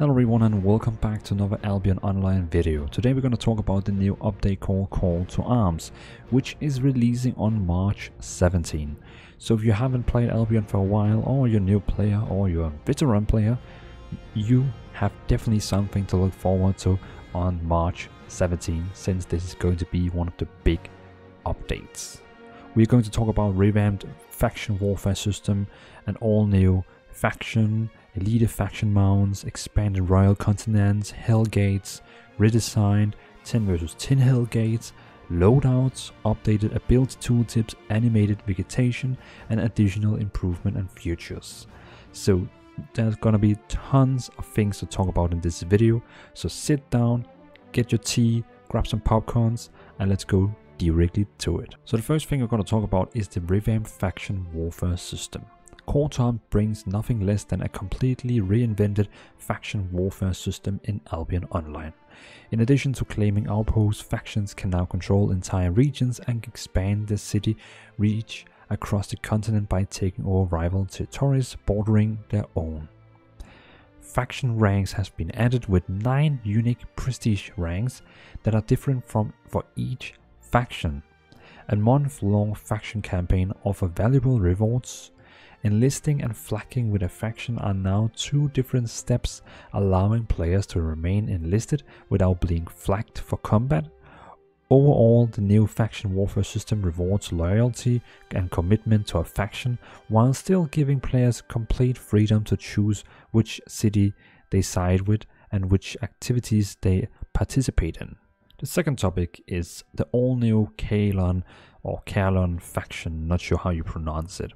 Hello everyone and welcome back to another Albion Online video. Today we're going to talk about the new update called Call to Arms, which is releasing on March 17. So if you haven't played Albion for a while, or you're a new player, or you're a veteran player, you have definitely something to look forward to on March 17, since this is going to be one of the big updates. We're going to talk about revamped faction warfare system, an all new faction, elite faction mounts, expanded royal continents, Hellgates, redesigned 10 vs 10 Hellgates, loadouts, updated ability tooltips, animated vegetation, and additional improvement and features. So there's gonna be tons of things to talk about in this video. So sit down, get your tea, grab some popcorns, and let's go directly to it. So the first thing we're gonna talk about is the revamped faction warfare system. Call to Arms brings nothing less than a completely reinvented faction warfare system in Albion Online. In addition to claiming outposts, factions can now control entire regions and expand their city reach across the continent by taking over rival territories bordering their own. Faction ranks has been added with 9 unique prestige ranks that are different for each faction. A month-long faction campaign offers valuable rewards. Enlisting and flaging with a faction are now 2 different steps, allowing players to remain enlisted without being flagged for combat. Overall, the new faction warfare system rewards loyalty and commitment to a faction, while still giving players complete freedom to choose which city they side with and which activities they participate in. The second topic is the all-new Caerleon faction, not sure how you pronounce it.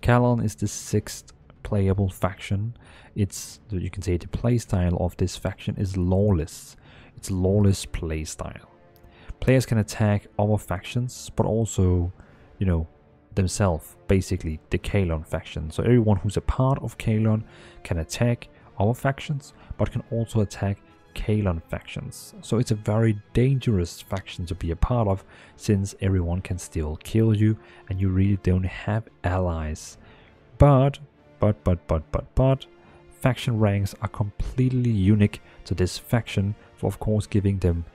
Caerleon is the 6th playable faction. You can say the playstyle of this faction is lawless. It's lawless playstyle. Players can attack other factions, but also, themselves, basically the Caerleon faction. So everyone who's a part of Caerleon can attack other factions, but can also attack Caerleon factions. So it's a very dangerous faction to be a part of, since everyone can still kill you and you really don't have allies. But faction ranks are completely unique to this faction, for of course giving them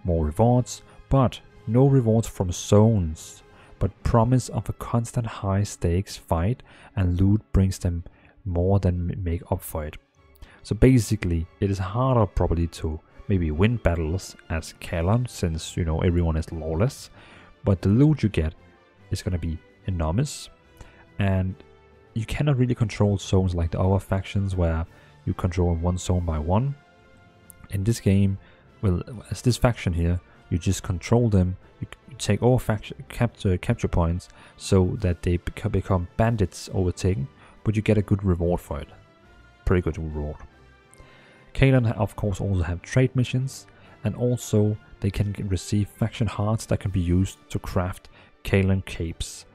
more rewards, but no rewards from zones, but promise of a constant high stakes fight, and loot brings them more than make up for it. So basically, it is harder probably to maybe win battles as Caerleon, since everyone is lawless, but the loot you get is going to be enormous, and you cannot really control zones like the other factions where you control one zone by one. In this game, well, as this faction here, you just control them, you take all faction capture points so that they become bandits overtaken, but you get a good reward for it. Pretty good reward. Caerleon of course also have trade missions, and also they can receive faction hearts that can be used to craft Caerleon capes,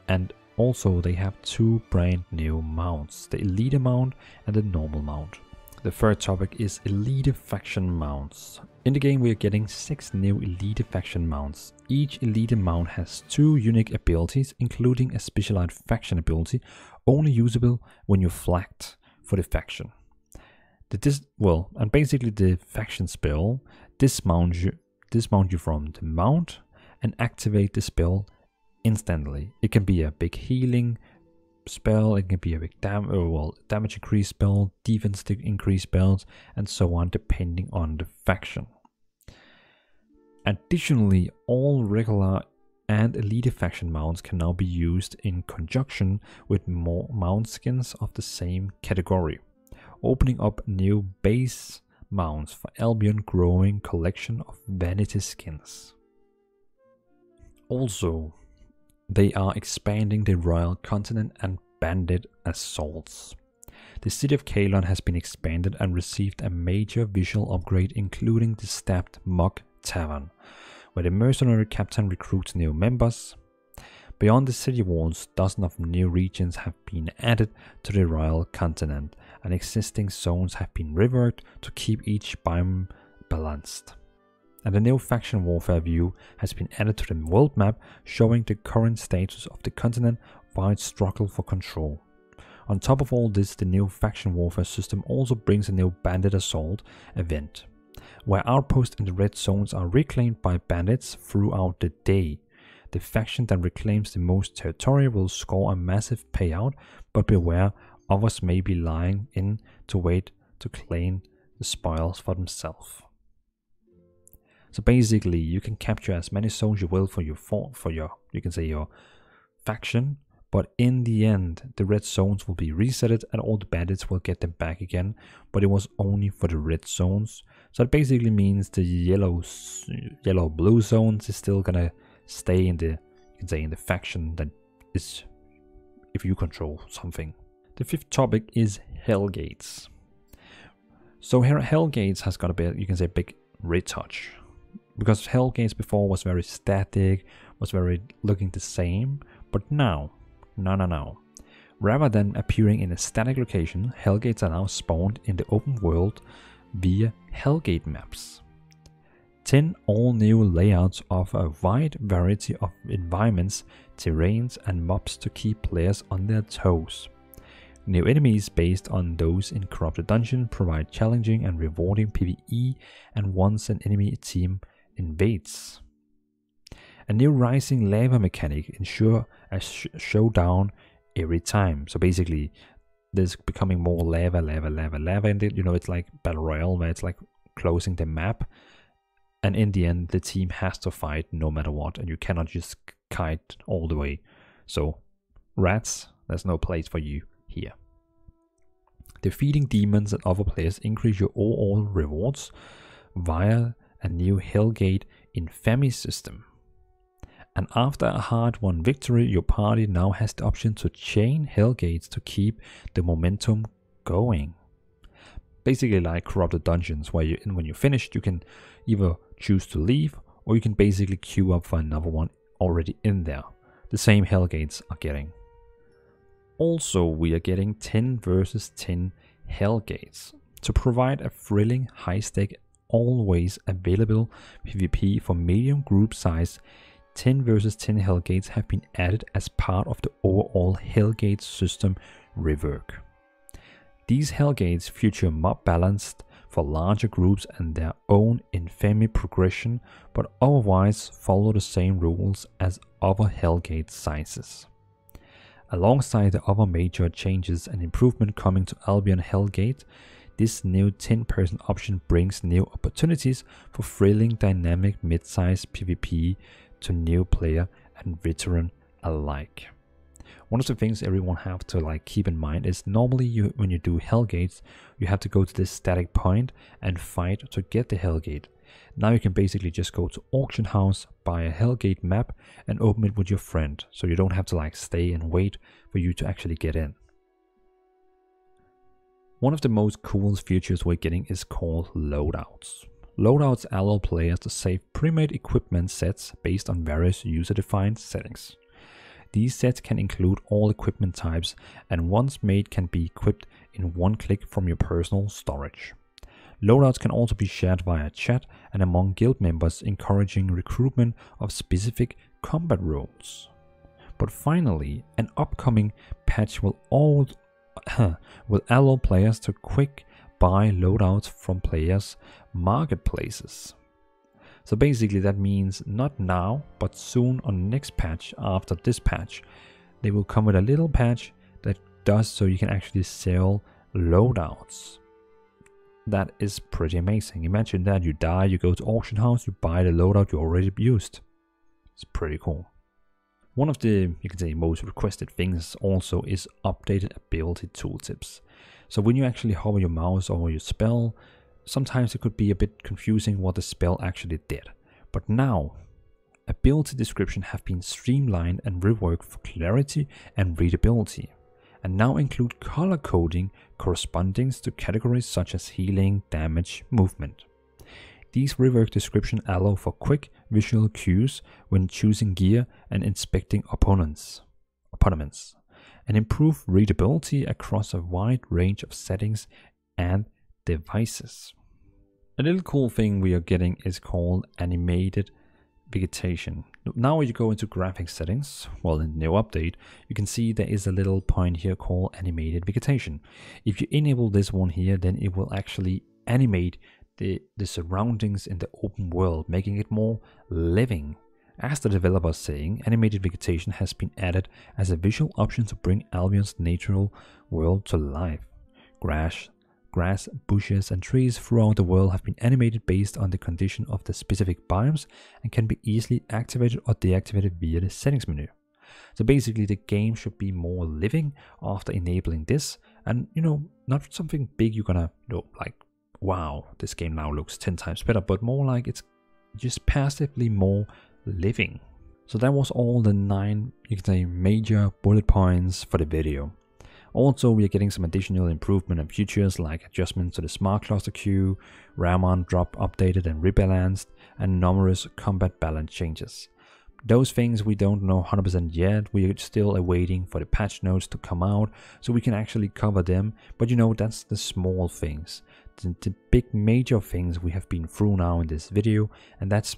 and also they have 2 brand new mounts, the elite mount and the normal mount. The third topic is elite faction mounts. In the game we are getting 6 new elite faction mounts. Each elite mount has 2 unique abilities, including a specialized faction ability only usable when you're flagged for the faction. And basically the faction spell dismount you from the mount and activate the spell instantly. It can be a big healing spell, it can be a big damage increase spell, defense increase spells, and so on, depending on the faction. Additionally, all regular and elite faction mounts can now be used in conjunction with more mount skins of the same category, opening up new base mounts for Albion growing collection of vanity skins. Also, they are expanding the royal continent and bandit assaults. The city of Caerleon has been expanded and received a major visual upgrade, including the stabbed Mug Tavern, where the mercenary captain recruits new members. Beyond the city walls, dozens of new regions have been added to the royal continent, and existing zones have been reworked to keep each biome balanced. And a new faction warfare view has been added to the world map, showing the current status of the continent while it struggles for control. On top of all this, the new faction warfare system also brings a new bandit assault event, where outposts in the red zones are reclaimed by bandits throughout the day. The faction that reclaims the most territory will score a massive payout, but beware, others may be lying in to wait to claim the spoils for themselves. So basically, you can capture as many zones you will for your you can say your faction, but in the end, the red zones will be resetted and all the bandits will get them back again, but it was only for the red zones. So it basically means the yellow-blue zones is still gonna stay in the, you can say, in the faction that is if you control something. The fifth topic is Hellgates. So here Hellgates has got a bit, you can say, big retouch. Because Hellgates before was very static, was very looking the same, but now, no. Rather than appearing in a static location, Hellgates are now spawned in the open world via Hellgate maps. 10 all-new layouts of a wide variety of environments, terrains and mobs to keep players on their toes. New enemies based on those in Corrupted Dungeon provide challenging and rewarding PvE, and once an enemy team invades. A new rising lava mechanic ensure a showdown every time. So basically, there's becoming more lava, and you know, it's like Battle Royale where it's like closing the map, and in the end, the team has to fight no matter what, and you cannot just kite all the way. So, rats, there's no place for you here. Defeating demons and other players increase your overall rewards via a new Hellgate infamy system. And after a hard-won victory, your party now has the option to chain Hellgates to keep the momentum going. Basically like Corrupted Dungeons, where when you're finished, you can either choose to leave, or you can basically queue up for another one already in there. The same Hellgates are getting. Also, we are getting 10 versus 10 Hellgates to provide a thrilling, high-stake, always available PvP for medium group size. 10 versus 10 Hellgates have been added as part of the overall Hellgate system rework. These Hellgates feature mob balanced for larger groups and their own infamy progression, but otherwise follow the same rules as other Hellgate sizes. Alongside the other major changes and improvement coming to Albion Hellgate, this new 10-person option brings new opportunities for thrilling dynamic mid-size PvP to new player and veteran alike. One of the things everyone have to keep in mind is normally when you do Hellgates, you have to go to this static point and fight to get the Hellgate. Now you can basically just go to auction house, buy a Hellgate map and open it with your friend, so you don't have to stay and wait for you to actually get in. One of the most cool features we're getting is called Loadouts. Loadouts allow players to save pre-made equipment sets based on various user-defined settings. These sets can include all equipment types, and once made can be equipped in one click from your personal storage. Loadouts can also be shared via chat and among guild members, encouraging recruitment of specific combat roles. But finally, an upcoming patch will allow players to quick buy loadouts from players' marketplaces. So basically that means not now, but soon on the next patch after this patch, they will come with a little patch that does so you can actually sell loadouts. That is pretty amazing. Imagine that you die, you go to auction house, you buy the loadout you already used. It's pretty cool. One of the, you can say, most requested things also is updated ability tooltips. So when you actually hover your mouse over your spell, sometimes it could be a bit confusing what the spell actually did. But now, ability description have been streamlined and reworked for clarity and readability, and now include color coding corresponding to categories such as healing, damage, movement. These reworked descriptions allow for quick visual cues when choosing gear and inspecting opponents, and improve readability across a wide range of settings and devices. A little cool thing we are getting is called animated vegetation. Now you go into graphics settings. Well, in the new update, you can see there is a little point here called animated vegetation. If you enable this one here, then it will actually animate the surroundings in the open world, making it more living. As the developer is saying, animated vegetation has been added as a visual option to bring Albion's natural world to life. Grass, bushes and trees throughout the world have been animated based on the condition of the specific biomes and can be easily activated or deactivated via the settings menu. So basically the game should be more living after enabling this, and not something big you're gonna like, wow, this game now looks 10 times better, but more like it's just passively more living. So that was all the 9, you can say, major bullet points for the video. Also, we are getting some additional improvement and features like adjustments to the smart cluster queue, Ramon drop updated and rebalanced, and numerous combat balance changes. Those things we don't know 100% yet. We are still awaiting for the patch notes to come out so we can actually cover them, but that's the small things. The big major things we have been through now in this video, and that's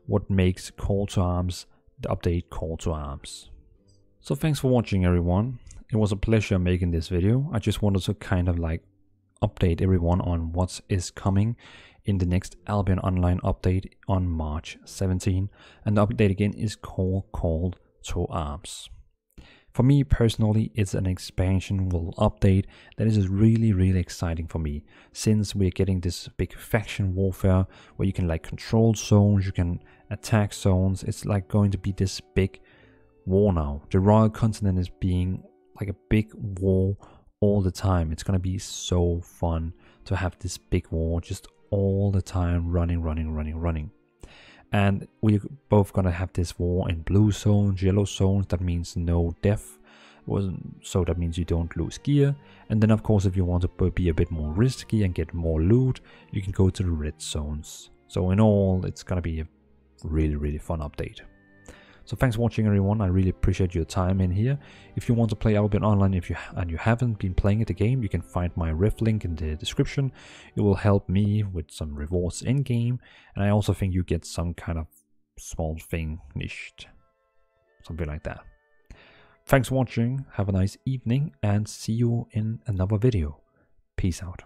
what makes Call to Arms the update Call to Arms. So thanks for watching, everyone. It was a pleasure making this video. I just wanted to kind of like update everyone on what is coming in the next Albion Online update on March 17, and the update again is called Call to Arms. For me personally, it's an expansionable update that is really exciting for me, since we're getting this big faction warfare where you can like control zones, you can attack zones. It's like going to be this big war now. The Royal Continent is being like a big war all the time. It's gonna be so fun to have this big war just all the time, running. And we're both gonna have this war in blue zones, yellow zones. That means no death, so that means you don't lose gear. And then of course, if you want to be a bit more risky and get more loot, you can go to the red zones. So in all, it's gonna be a really fun update. So thanks for watching, everyone. I really appreciate your time in here. If you want to play Albion Online, and you haven't been playing the game, you can find my ref link in the description. It will help me with some rewards in game, and I also think you get some kind of small thing niched, something like that. Thanks for watching. Have a nice evening, and see you in another video. Peace out.